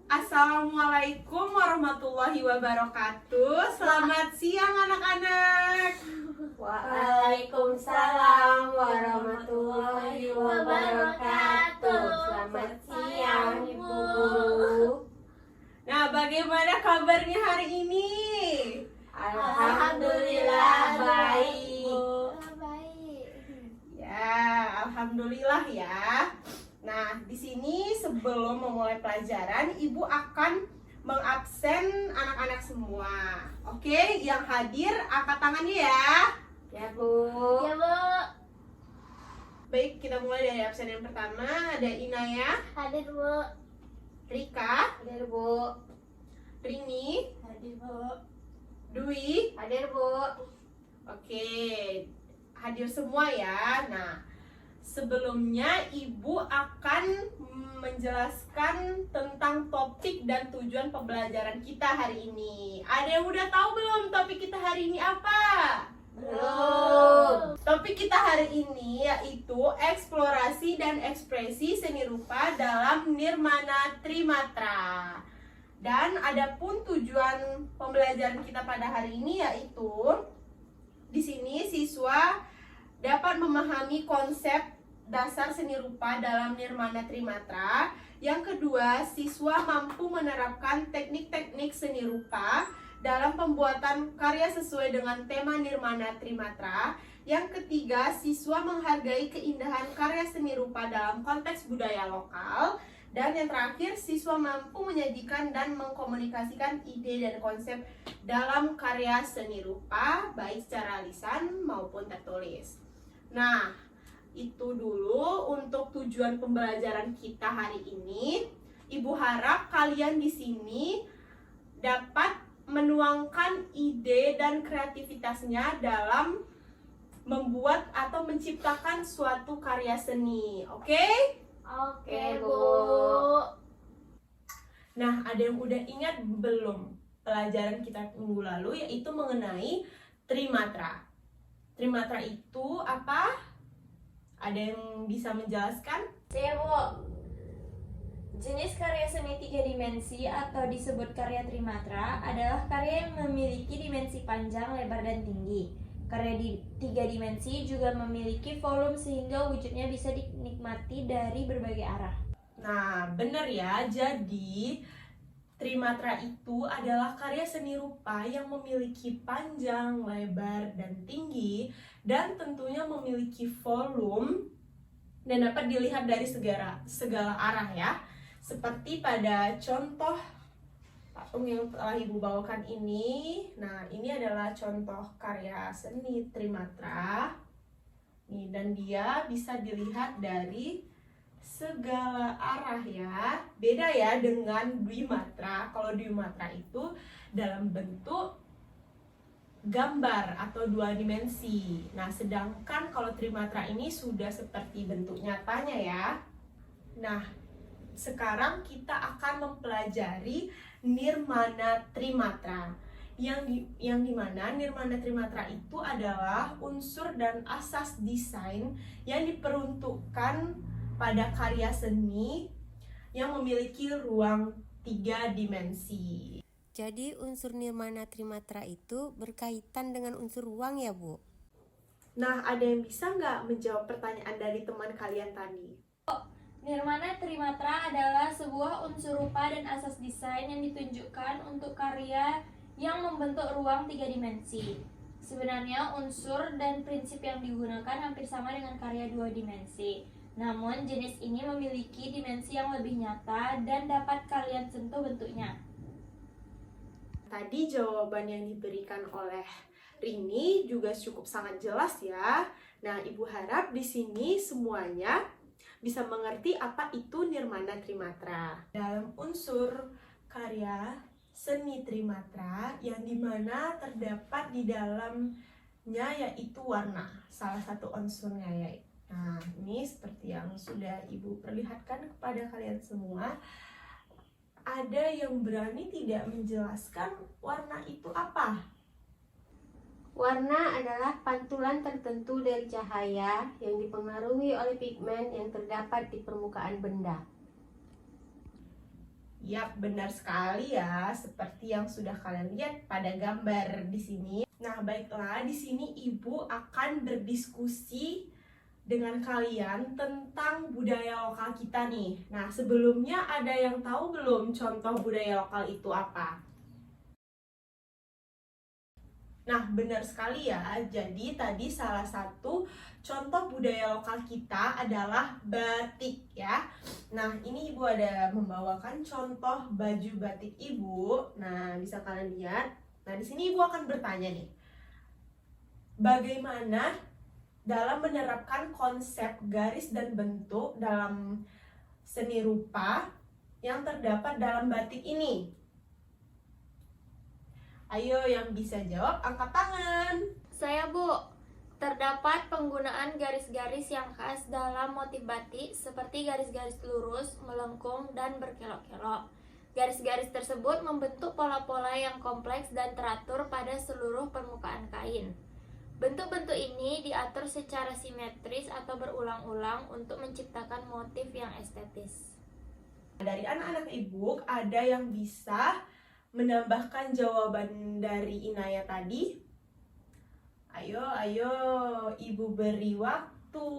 Assalamualaikum warahmatullahi wabarakatuh. Selamat siang anak-anak. Waalaikumsalam warahmatullahi wabarakatuh. Selamat siang Ibu Guru. Nah, bagaimana kabarnya hari ini? Alhamdulillah baik. Ya, alhamdulillah ya. Nah, di sini sebelum memulai pelajaran, Ibu akan mengabsen anak-anak semua. Oke, yang hadir angkat tangannya ya. Ya Bu. Ya Bu. Baik, kita mulai dari absen yang pertama. Ada Inaya, Hadir Bu. Rika, Hadir Bu. Rini, Hadir Bu. Dwi. Hadir Bu. Oke, hadir semua ya. Nah, sebelumnya Ibu akan menjelaskan tentang topik dan tujuan pembelajaran kita hari ini. Ada yang udah tahu belum topik kita hari ini apa? Belum. Topik kita hari ini yaitu eksplorasi dan ekspresi seni rupa dalam Nirmana Trimatra. Dan adapun tujuan pembelajaran kita pada hari ini yaitu di sini siswa dapat memahami konsep dasar seni rupa dalam Nirmana Trimatra. Yang kedua, siswa mampu menerapkan teknik-teknik seni rupa dalam pembuatan karya sesuai dengan tema Nirmana Trimatra. Yang ketiga, siswa menghargai keindahan karya seni rupa dalam konteks budaya lokal. Dan yang terakhir, siswa mampu menyajikan dan mengkomunikasikan ide dan konsep dalam karya seni rupa, baik secara lisan maupun tertulis. Nah, itu dulu untuk tujuan pembelajaran kita hari ini. Ibu harap kalian di sini dapat menuangkan ide dan kreativitasnya dalam membuat atau menciptakan suatu karya seni. Oke? Oke Bu. Nah, ada yang udah ingat belum pelajaran kita minggu lalu, yaitu mengenai Trimatra. Trimatra itu apa? Ada yang bisa menjelaskan? Saya Bu. Jenis karya seni 3 dimensi atau disebut karya Trimatra adalah karya yang memiliki dimensi panjang, lebar, dan tinggi. Karya di 3 dimensi juga memiliki volume sehingga wujudnya bisa dinikmati dari berbagai arah. Nah, benar ya. Jadi, Trimatra itu adalah karya seni rupa yang memiliki panjang, lebar, dan tinggi, dan tentunya memiliki volume dan dapat dilihat dari segala arah ya. Seperti pada contoh patung yang telah Ibu bawakan ini. Nah, ini adalah contoh karya seni Trimatra. Nih, dan dia bisa dilihat dari segala arah ya. Beda ya dengan Dwimatra. Kalau Dwimatra itu dalam bentuk gambar atau 2 dimensi. Nah, sedangkan kalau Trimatra ini sudah seperti bentuk nyatanya ya. Nah, sekarang kita akan mempelajari Nirmana Trimatra. Yang dimana Nirmana Trimatra itu adalah unsur dan asas desain yang diperuntukkan pada karya seni yang memiliki ruang 3 dimensi. Jadi unsur Nirmana Trimatra itu berkaitan dengan unsur ruang ya Bu? Nah, ada yang bisa nggak menjawab pertanyaan dari teman kalian tadi? Nirmana Trimatra adalah sebuah unsur rupa dan asas desain yang ditunjukkan untuk karya yang membentuk ruang 3 dimensi. Sebenarnya unsur dan prinsip yang digunakan hampir sama dengan karya 2 dimensi. Namun jenis ini memiliki dimensi yang lebih nyata dan dapat kalian sentuh bentuknya. Tadi jawaban yang diberikan oleh Rini juga cukup sangat jelas ya. Nah, Ibu harap di sini semuanya bisa mengerti apa itu Nirmana Trimatra. Dalam unsur karya seni Trimatra yang dimana terdapat di dalamnya yaitu warna, salah satu unsurnya ya. Nah, ini seperti yang sudah Ibu perlihatkan kepada kalian semua. Ada yang berani tidak menjelaskan warna itu apa? Warna adalah pantulan tertentu dari cahaya yang dipengaruhi oleh pigmen yang terdapat di permukaan benda. Yap, benar sekali ya, seperti yang sudah kalian lihat pada gambar di sini. Nah, baiklah, di sini Ibu akan berdiskusi dengan kalian tentang budaya lokal kita nih. Nah, sebelumnya ada yang tahu belum contoh budaya lokal itu apa? Nah, benar sekali ya. Jadi tadi salah satu contoh budaya lokal kita adalah batik ya. Nah, ini Ibu ada membawakan contoh baju batik Ibu. Nah, bisa kalian lihat. Nah, di sini Ibu akan bertanya nih. Bagaimana dalam menerapkan konsep garis dan bentuk dalam seni rupa yang terdapat dalam batik ini? Ayo yang bisa jawab angkat tangan. Saya, Bu. Terdapat penggunaan garis-garis yang khas dalam motif batik seperti garis-garis lurus, melengkung, dan berkelok-kelok. Garis-garis tersebut membentuk pola-pola yang kompleks dan teratur pada seluruh permukaan kain. Bentuk-bentuk ini diatur secara simetris atau berulang-ulang untuk menciptakan motif yang estetis. Dari anak-anak Ibu, ada yang bisa menambahkan jawaban dari Inaya tadi? Ayo, Ibu beri waktu.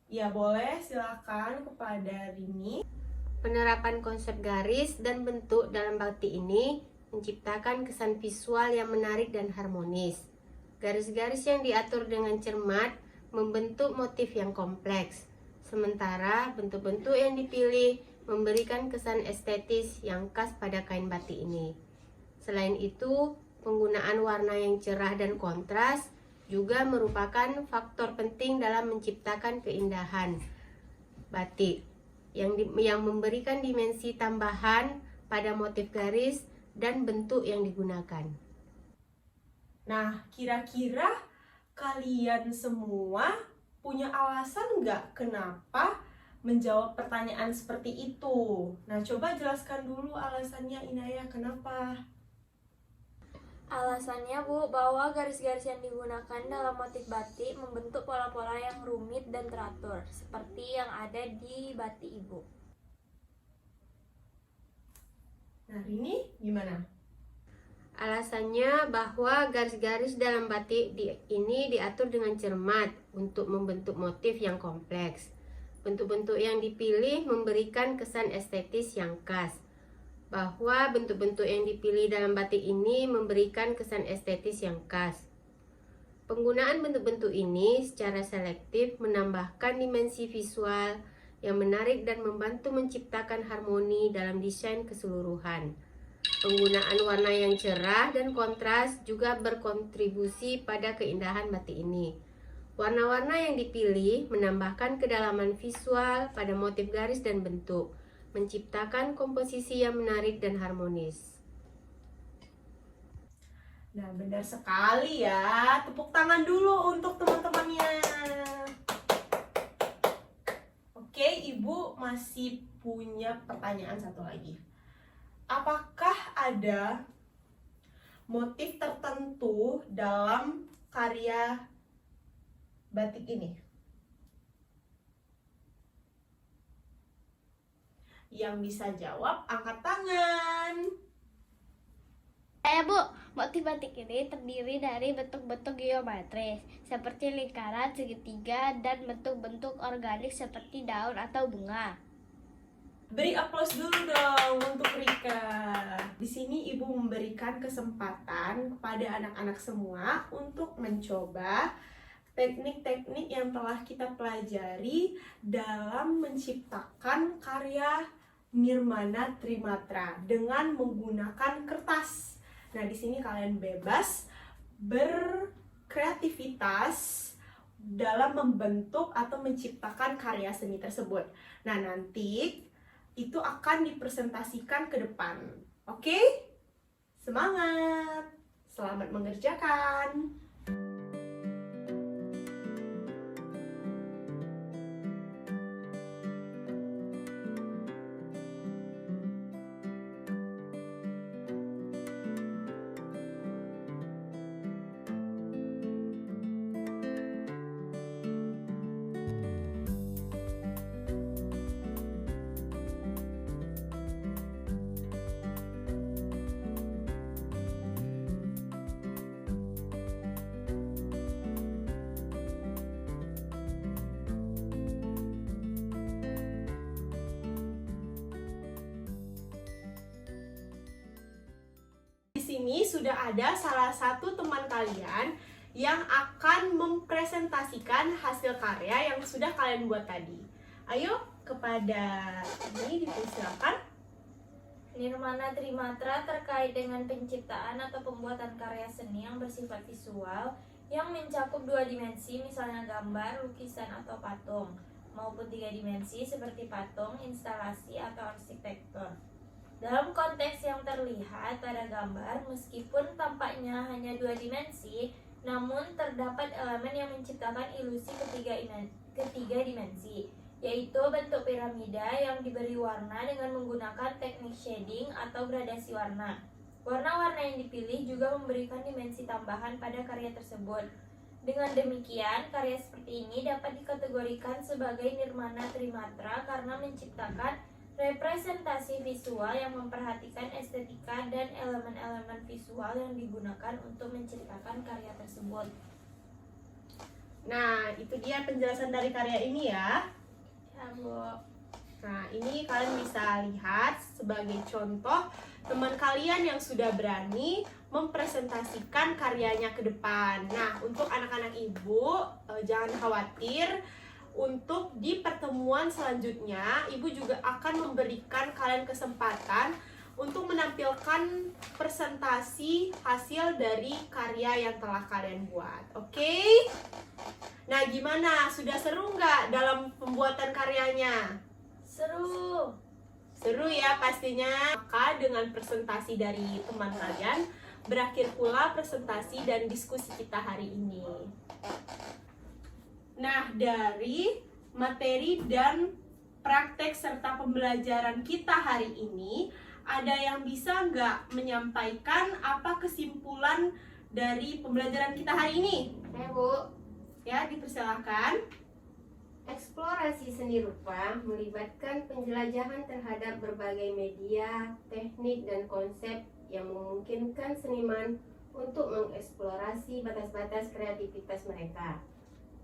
Ya, boleh, silakan kepada Rini. Penerapan konsep garis dan bentuk dalam batik ini menciptakan kesan visual yang menarik dan harmonis. Garis-garis yang diatur dengan cermat membentuk motif yang kompleks. Sementara bentuk-bentuk yang dipilih memberikan kesan estetis yang khas pada kain batik ini. Selain itu, penggunaan warna yang cerah dan kontras juga merupakan faktor penting dalam menciptakan keindahan batik yang memberikan dimensi tambahan pada motif garis dan bentuk yang digunakan. Nah, kira-kira kalian semua punya alasan nggak kenapa menjawab pertanyaan seperti itu? Nah, coba jelaskan dulu alasannya Inaya, kenapa? Alasannya, Bu, bahwa garis-garis yang digunakan dalam motif batik membentuk pola-pola yang rumit dan teratur, seperti yang ada di batik Ibu. Nah, Rini gimana? Alasannya bahwa garis-garis dalam batik ini diatur dengan cermat untuk membentuk motif yang kompleks. Bentuk-bentuk yang dipilih memberikan kesan estetis yang khas. Bahwa bentuk-bentuk yang dipilih dalam batik ini memberikan kesan estetis yang khas. Penggunaan bentuk-bentuk ini secara selektif menambahkan dimensi visual yang menarik dan membantu menciptakan harmoni dalam desain keseluruhan. Penggunaan warna yang cerah dan kontras juga berkontribusi pada keindahan batik ini. Warna-warna yang dipilih menambahkan kedalaman visual pada motif garis dan bentuk, menciptakan komposisi yang menarik dan harmonis. Nah, benar sekali ya. Tepuk tangan dulu untuk teman-temannya. Oke, Ibu masih punya pertanyaan satu lagi. Apakah ada motif tertentu dalam karya batik ini? Yang bisa jawab, angkat tangan. Bu, motif batik ini terdiri dari bentuk-bentuk geometris seperti lingkaran, segitiga, dan bentuk-bentuk organik seperti daun atau bunga. Beri aplaus dulu dong untuk Rika. Di sini Ibu memberikan kesempatan kepada anak-anak semua untuk mencoba teknik-teknik yang telah kita pelajari dalam menciptakan karya Nirmana Trimatra dengan menggunakan kertas. Nah, di sini kalian bebas berkreativitas dalam membentuk atau menciptakan karya seni tersebut. Nah, nanti itu akan dipresentasikan ke depan. Oke? Semangat! Selamat mengerjakan! ini sudah ada salah satu teman kalian yang akan mempresentasikan hasil karya yang sudah kalian buat tadi. Ayo, kepada ini dipersilakan. Nirmana Trimatra terkait dengan penciptaan atau pembuatan karya seni yang bersifat visual yang mencakup 2 dimensi, misalnya gambar, lukisan, atau patung, maupun 3 dimensi seperti patung, instalasi, atau arsitektur. Dalam konteks yang terlihat pada gambar, meskipun tampaknya hanya 2 dimensi, namun terdapat elemen yang menciptakan ilusi ketiga dimensi, yaitu bentuk piramida yang diberi warna dengan menggunakan teknik shading atau gradasi warna. Warna-warna yang dipilih juga memberikan dimensi tambahan pada karya tersebut. Dengan demikian, karya seperti ini dapat dikategorikan sebagai Nirmana Trimatra karena menciptakan representasi visual yang memperhatikan estetika dan elemen-elemen visual yang digunakan untuk menciptakan karya tersebut. Nah, itu dia penjelasan dari karya ini ya. Ya, Bu. Nah, ini kalian bisa lihat sebagai contoh teman kalian yang sudah berani mempresentasikan karyanya ke depan. Nah, untuk anak-anak ibu, jangan khawatir. Untuk di pertemuan selanjutnya, ibu juga akan memberikan kalian kesempatan untuk menampilkan presentasi hasil dari karya yang telah kalian buat. Oke? Nah, gimana? Sudah seru nggak dalam pembuatan karyanya? Seru. Seru ya pastinya. Maka dengan presentasi dari teman kalian, berakhir pula presentasi dan diskusi kita hari ini. Nah, dari materi dan praktek serta pembelajaran kita hari ini, ada yang bisa nggak menyampaikan apa kesimpulan dari pembelajaran kita hari ini? Bu, Ya, dipersilakan. eksplorasi seni rupa melibatkan penjelajahan terhadap berbagai media, teknik, dan konsep yang memungkinkan seniman untuk mengeksplorasi batas-batas kreativitas mereka.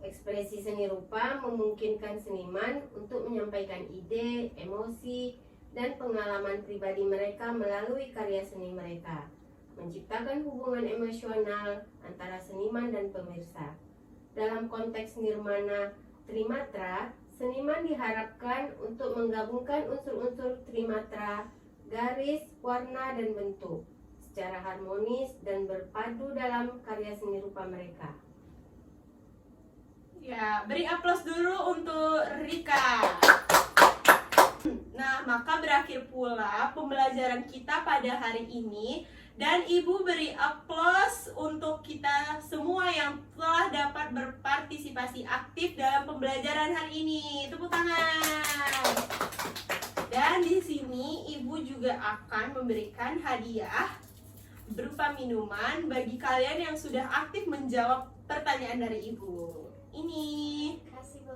Ekspresi seni rupa memungkinkan seniman untuk menyampaikan ide, emosi, dan pengalaman pribadi mereka melalui karya seni mereka, menciptakan hubungan emosional antara seniman dan pemirsa. Dalam konteks Nirmana Trimatra, seniman diharapkan untuk menggabungkan unsur-unsur trimatra, garis, warna, dan bentuk secara harmonis dan berpadu dalam karya seni rupa mereka. Ya, beri aplaus dulu untuk Rika. Nah, maka berakhir pula pembelajaran kita pada hari ini. Dan Ibu beri aplaus untuk kita semua yang telah dapat berpartisipasi aktif dalam pembelajaran hari ini. Tepuk tangan. Dan di sini Ibu juga akan memberikan hadiah berupa minuman bagi kalian yang sudah aktif menjawab pertanyaan dari Ibu. Ini. Kasih, Bu.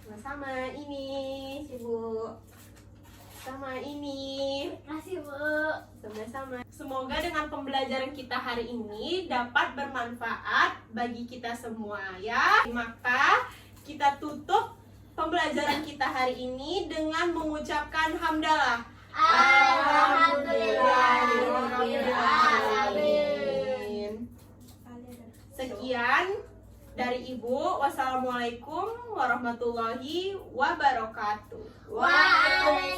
Sama-sama ini, Ibu. Sama ini. Kasih, Bu. Sama-sama. Semoga dengan pembelajaran kita hari ini dapat bermanfaat bagi kita semua ya. Maka kita tutup pembelajaran kita hari ini dengan mengucapkan hamdalah. Alhamdulillahirobbilalamin. Sekian dari Ibu. Wassalamualaikum warahmatullahi wabarakatuh. Waalaikumsalam.